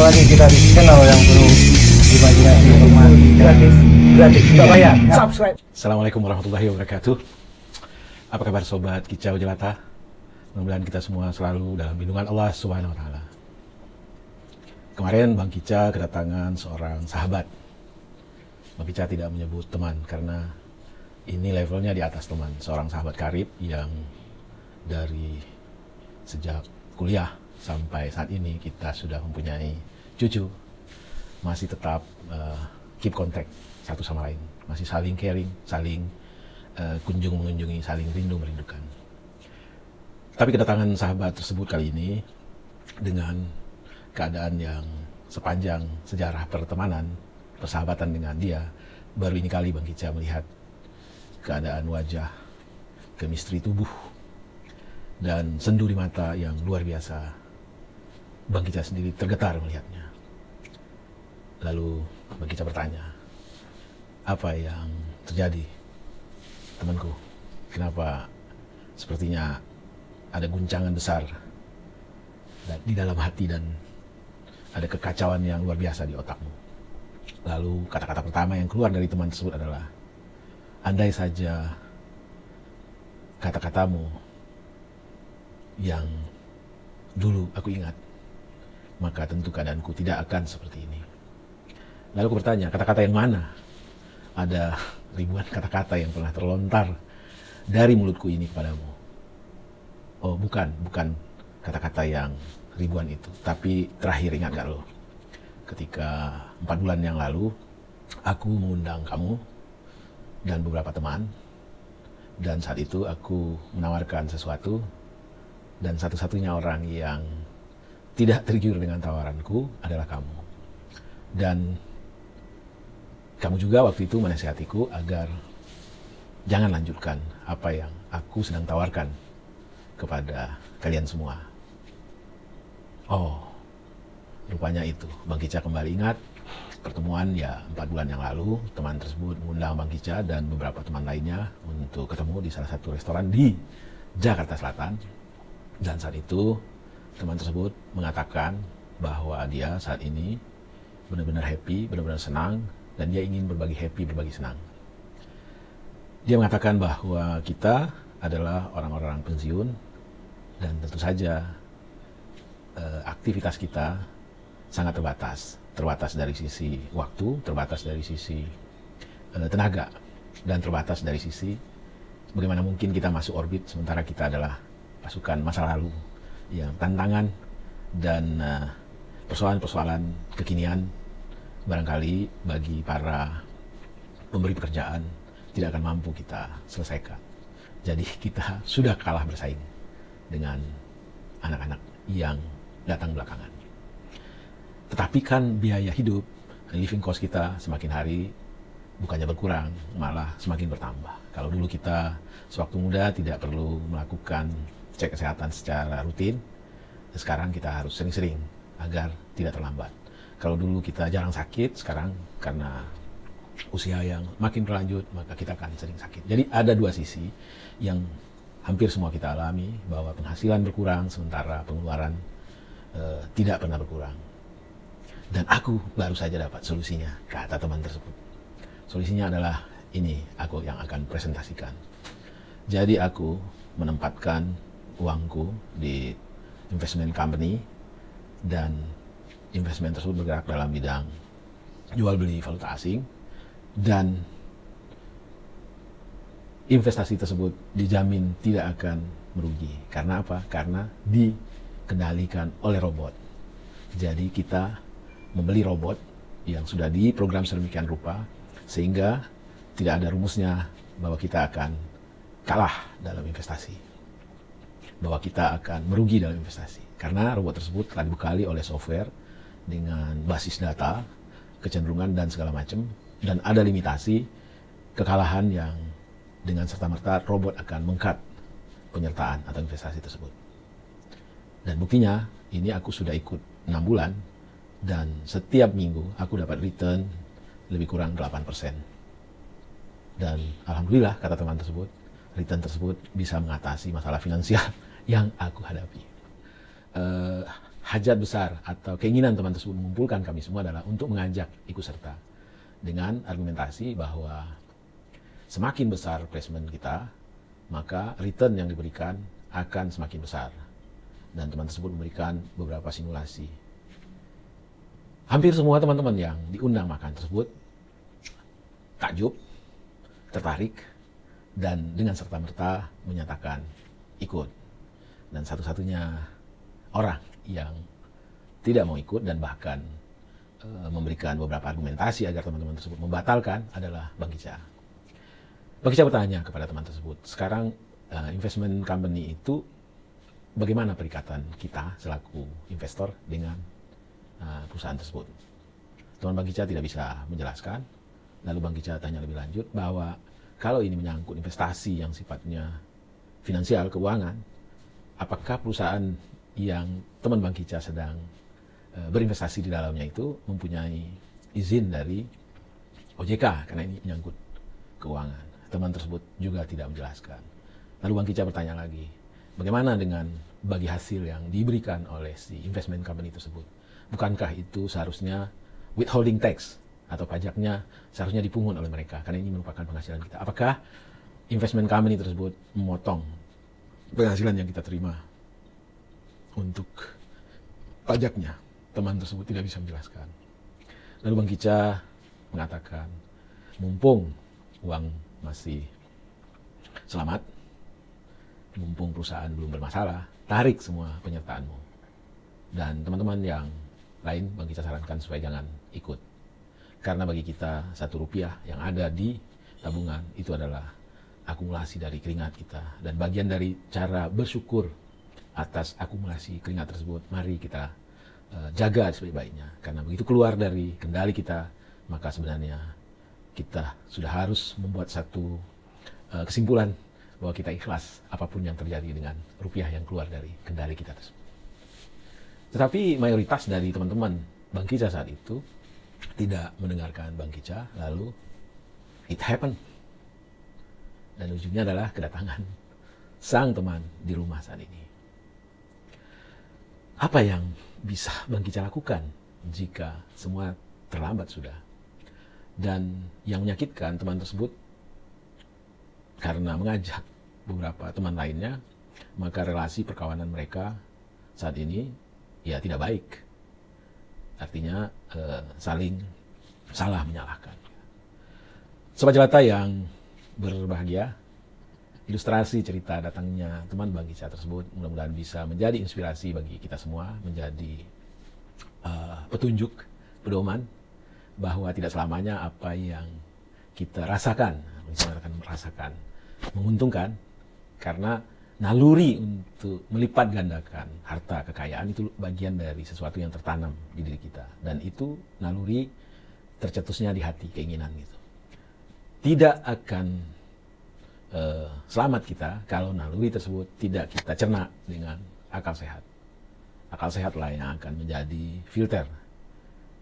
lagi kita di channel yang penuh imajinasi, informasi gratis, tidak bayar. Subscribe. Assalamualaikum warahmatullahi wabarakatuh. Apa kabar sobat Kicau Jelata? Mudah-mudahan kita semua selalu dalam lindungan Allah Subhanahu wa Ta'ala. Kemarin Bang Kica kedatangan seorang sahabat. Bang Kica tidak menyebut teman karena ini levelnya di atas teman. Seorang sahabat karib yang dari sejak kuliah sampai saat ini kita sudah mempunyai cucu, masih tetap keep contact satu sama lain, masih saling caring, saling kunjung mengunjungi, saling rindu merindukan. Tapi kedatangan sahabat tersebut kali ini dengan keadaan yang sepanjang sejarah pertemanan, persahabatan dengan dia, baru ini kali Bang Kica melihat keadaan wajah, kemistri tubuh, dan sendu di mata yang luar biasa. Bang Kica sendiri tergetar melihatnya. Lalu Bang Kica bertanya, apa yang terjadi temanku? Kenapa sepertinya ada guncangan besar di dalam hati dan ada kekacauan yang luar biasa di otakmu? Lalu kata-kata pertama yang keluar dari teman tersebut adalah, andai saja kata-katamu yang dulu aku ingat, maka tentu keadaanku tidak akan seperti ini. Lalu aku bertanya, kata-kata yang mana? Ada ribuan kata-kata yang pernah terlontar dari mulutku ini kepadamu. Oh bukan kata-kata yang ribuan itu. Tapi terakhir ingat gak lo? Ketika 4 bulan yang lalu, aku mengundang kamu dan beberapa teman. Dan saat itu aku menawarkan sesuatu. Dan satu-satunya orang yang tidak tergiur dengan tawaranku adalah kamu. Dan kamu juga waktu itu menasihatiku agar jangan lanjutkan apa yang aku sedang tawarkan kepada kalian semua. Oh, rupanya itu. Bang Kica kembali ingat pertemuan ya 4 bulan yang lalu. Teman tersebut mengundang Bang Kica dan beberapa teman lainnya untuk ketemu di salah satu restoran di Jakarta Selatan. Dan saat itu teman tersebut mengatakan bahwa dia saat ini benar-benar happy, benar-benar senang, dan dia ingin berbagi happy, berbagi senang. Dia mengatakan bahwa kita adalah orang-orang pensiun, dan tentu saja aktivitas kita sangat terbatas. Terbatas dari sisi waktu, terbatas dari sisi tenaga, dan terbatas dari sisi bagaimana mungkin kita masuk orbit sementara kita adalah pasukan masa lalu yang tantangan dan persoalan-persoalan kekinian barangkali bagi para pemberi pekerjaan tidak akan mampu kita selesaikan. Jadi kita sudah kalah bersaing dengan anak-anak yang datang belakangan. Tetapi kan biaya hidup, living cost kita semakin hari bukannya berkurang, malah semakin bertambah. Kalau dulu kita sewaktu muda tidak perlu melakukan cek kesehatan secara rutin, sekarang kita harus sering-sering agar tidak terlambat. Kalau dulu kita jarang sakit, sekarang karena usia yang makin berlanjut, maka kita akan sering sakit. Jadi ada dua sisi yang hampir semua kita alami, bahwa penghasilan berkurang sementara pengeluaran tidak pernah berkurang. Dan aku baru saja dapat solusinya, kata teman tersebut. Solusinya adalah ini, aku yang akan presentasikan. Jadi aku menempatkan uangku di investment company, dan investment tersebut bergerak dalam bidang jual beli valuta asing, dan investasi tersebut dijamin tidak akan merugi. Karena apa? Karena dikendalikan oleh robot. Jadi kita membeli robot yang sudah diprogram sedemikian rupa sehingga tidak ada rumusnya bahwa kita akan kalah dalam investasi, bahwa kita akan merugi dalam investasi, karena robot tersebut telah dibekali oleh software dengan basis data, kecenderungan dan segala macam, dan ada limitasi kekalahan yang dengan serta-merta robot akan meng-cut penyertaan atau investasi tersebut. Dan buktinya ini aku sudah ikut 6 bulan dan setiap minggu aku dapat return lebih kurang 8%. Dan alhamdulillah, kata teman tersebut, return tersebut bisa mengatasi masalah finansial yang aku hadapi. hajat besar atau keinginan teman tersebut mengumpulkan kami semua adalah untuk mengajak ikut serta dengan argumentasi bahwa semakin besar placement kita, maka return yang diberikan akan semakin besar. Dan teman tersebut memberikan beberapa simulasi. Hampir semua teman-teman yang diundang makan tersebut takjub, tertarik, dan dengan serta-merta menyatakan ikut. Dan satu-satunya orang yang tidak mau ikut dan bahkan memberikan beberapa argumentasi agar teman-teman tersebut membatalkan adalah Bang Kica. Bang Kica bertanya kepada teman tersebut, sekarang investment company itu bagaimana perikatan kita selaku investor dengan perusahaan tersebut? Teman Bang Kica tidak bisa menjelaskan. Lalu Bang Kica tanya lebih lanjut bahwa kalau ini menyangkut investasi yang sifatnya finansial, keuangan, apakah perusahaan yang teman Bang Kica sedang berinvestasi di dalamnya itu mempunyai izin dari OJK, karena ini menyangkut keuangan. Teman tersebut juga tidak menjelaskan. Lalu Bang Kica bertanya lagi, bagaimana dengan bagi hasil yang diberikan oleh si investment company tersebut? Bukankah itu seharusnya withholding tax atau pajaknya seharusnya dipungut oleh mereka, karena ini merupakan penghasilan kita? Apakah investment company tersebut memotong penghasilan yang kita terima untuk pajaknya? Teman tersebut tidak bisa menjelaskan. Lalu Bang Kica mengatakan, mumpung uang masih selamat, mumpung perusahaan belum bermasalah, tarik semua penyertaanmu. Dan teman-teman yang lain Bang Kica sarankan supaya jangan ikut. Karena bagi kita 1 rupiah yang ada di tabungan itu adalah akumulasi dari keringat kita. Dan bagian dari cara bersyukur atas akumulasi keringat tersebut, mari kita jaga sebaik-baiknya. Karena begitu keluar dari kendali kita, maka sebenarnya kita sudah harus membuat satu kesimpulan bahwa kita ikhlas apapun yang terjadi dengan rupiah yang keluar dari kendali kita tersebut. Tetapi mayoritas dari teman-teman Bang Kica saat itu tidak mendengarkan Bang Kica, lalu it happened. Dan ujungnya adalah kedatangan sang teman di rumah saat ini. Apa yang bisa Bang Kica lakukan jika semua terlambat sudah? Dan yang menyakitkan, teman tersebut karena mengajak beberapa teman lainnya, maka relasi perkawanan mereka saat ini ya tidak baik. Artinya saling salah menyalahkan. Sobat Jelata yang berbahagia, ilustrasi cerita datangnya teman Bang Kica tersebut mudah-mudahan bisa menjadi inspirasi bagi kita semua, menjadi petunjuk, pedoman bahwa tidak selamanya apa yang kita rasakan, misalnya akan merasakan menguntungkan, karena naluri untuk melipat gandakan harta kekayaan itu bagian dari sesuatu yang tertanam di diri kita, dan itu naluri tercetusnya di hati, keinginan gitu. Tidak akan selamat kita kalau naluri tersebut tidak kita cerna dengan akal sehat. Akal sehatlah yang akan menjadi filter.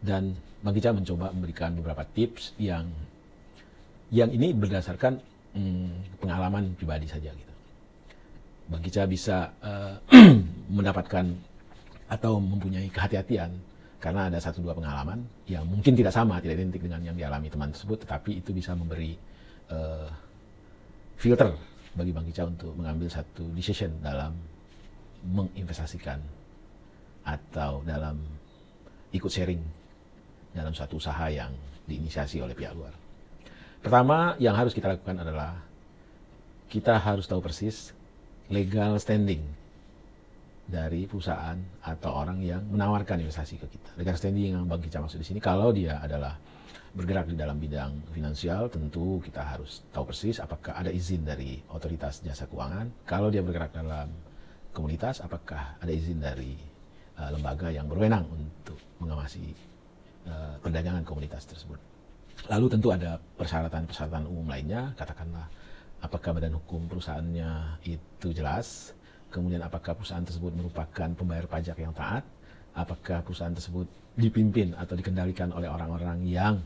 Dan Bang Kica mencoba memberikan beberapa tips yang ini berdasarkan pengalaman pribadi saja gitu. Bang Kica bisa mendapatkan atau mempunyai kehati-hatian karena ada 1-2 pengalaman yang mungkin tidak sama, tidak identik dengan yang dialami teman tersebut, tetapi itu bisa memberi filter bagi Bang Kica untuk mengambil satu decision dalam menginvestasikan atau dalam ikut sharing dalam suatu usaha yang diinisiasi oleh pihak luar. Pertama yang harus kita lakukan adalah kita harus tahu persis legal standing dari perusahaan atau orang yang menawarkan investasi ke kita. Legal standing yang Bang Kica maksud di sini, kalau dia adalah bergerak di dalam bidang finansial, tentu kita harus tahu persis apakah ada izin dari otoritas jasa keuangan. Kalau dia bergerak dalam komunitas, apakah ada izin dari lembaga yang berwenang untuk mengawasi perdagangan komunitas tersebut. Lalu tentu ada persyaratan-persyaratan umum lainnya, katakanlah apakah badan hukum perusahaannya itu jelas, kemudian apakah perusahaan tersebut merupakan pembayar pajak yang taat, apakah perusahaan tersebut dipimpin atau dikendalikan oleh orang-orang yang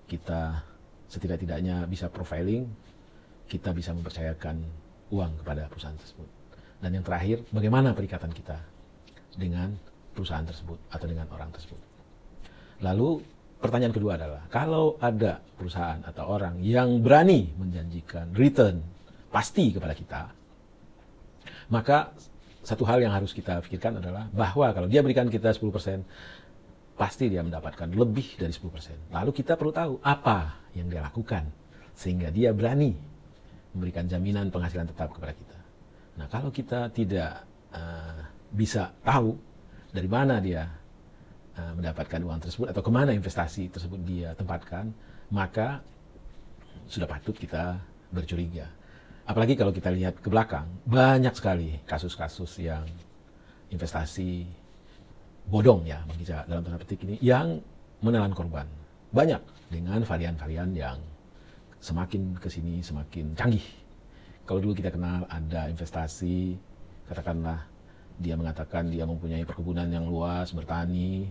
kita setidak-tidaknya bisa profiling, kita bisa mempercayakan uang kepada perusahaan tersebut. Dan yang terakhir, bagaimana perikatan kita dengan perusahaan tersebut atau dengan orang tersebut. Lalu pertanyaan kedua adalah, kalau ada perusahaan atau orang yang berani menjanjikan return pasti kepada kita, maka satu hal yang harus kita pikirkan adalah bahwa kalau dia berikan kita 10%, pasti dia mendapatkan lebih dari 10%. Lalu kita perlu tahu apa yang dia lakukan sehingga dia berani memberikan jaminan penghasilan tetap kepada kita. Nah, kalau kita tidak bisa tahu dari mana dia mendapatkan uang tersebut atau kemana investasi tersebut dia tempatkan, maka sudah patut kita bercuriga. Apalagi kalau kita lihat ke belakang, banyak sekali kasus-kasus yang investasi bodong ya, bisa dalam tanda petik ini, yang menelan korban. Banyak dengan varian-varian yang semakin kesini semakin canggih. Kalau dulu kita kenal ada investasi, katakanlah dia mengatakan dia mempunyai perkebunan yang luas, bertani,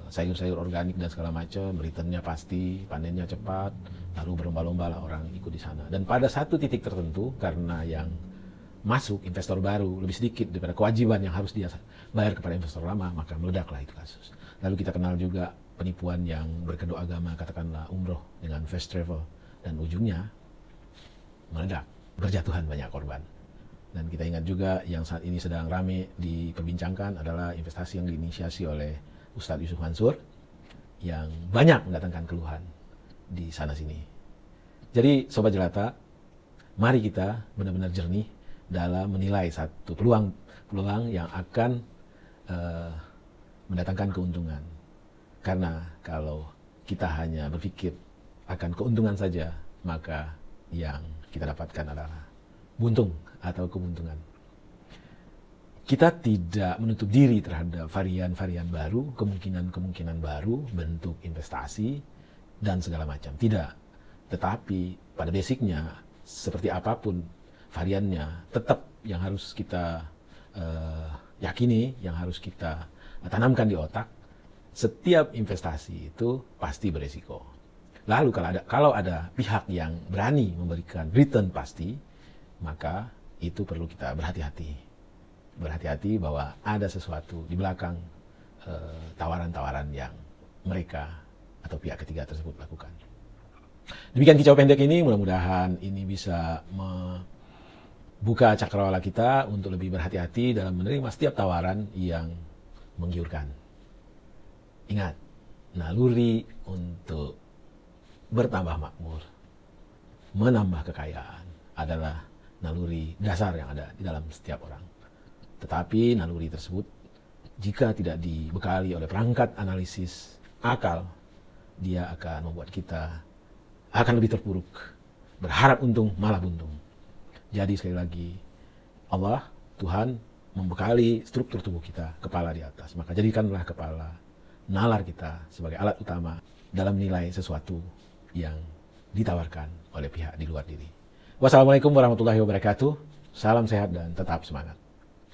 sayur-sayur organik dan segala macam, returnnya pasti, panennya cepat, lalu berlomba-lomba lah orang ikut di sana. Dan pada satu titik tertentu, karena yang masuk investor baru lebih sedikit daripada kewajiban yang harus dia bayar kepada investor lama, maka meledaklah itu kasus. Lalu kita kenal juga penipuan yang berkedok agama, katakanlah umroh dengan fast travel, dan ujungnya meledak, berjatuhan banyak korban. Dan kita ingat juga yang saat ini sedang rame diperbincangkan adalah investasi yang diinisiasi oleh Ustadz Yusuf Mansur yang banyak mendatangkan keluhan di sana-sini. Jadi Sobat Jelata, mari kita benar-benar jernih dalam menilai satu peluang yang akan mendatangkan keuntungan. Karena kalau kita hanya berpikir akan keuntungan saja, maka yang kita dapatkan adalah buntung atau keuntungan. Kita tidak menutup diri terhadap varian-varian baru, kemungkinan-kemungkinan baru, bentuk investasi, dan segala macam. Tidak. Tetapi pada basicnya, seperti apapun variannya, tetap yang harus kita yakini, yang harus kita tanamkan di otak, setiap investasi itu pasti beresiko. Lalu kalau ada pihak yang berani memberikan return pasti, maka itu perlu kita berhati-hati. Berhati-hati bahwa ada sesuatu di belakang tawaran-tawaran yang mereka atau pihak ketiga tersebut lakukan. Demikian kicau pendek ini, mudah-mudahan ini bisa membuka cakrawala kita untuk lebih berhati-hati dalam menerima setiap tawaran yang menggiurkan. Ingat, naluri untuk bertambah makmur, menambah kekayaan adalah naluri dasar yang ada di dalam setiap orang. Tetapi naluri tersebut jika tidak dibekali oleh perangkat analisis akal, dia akan membuat kita akan lebih terpuruk, berharap untung malah buntung. Jadi sekali lagi, Allah, Tuhan membekali struktur tubuh kita, kepala di atas. Maka jadikanlah kepala, nalar kita sebagai alat utama dalam menilai sesuatu yang ditawarkan oleh pihak di luar diri. Wassalamualaikum warahmatullahi wabarakatuh. Salam sehat dan tetap semangat.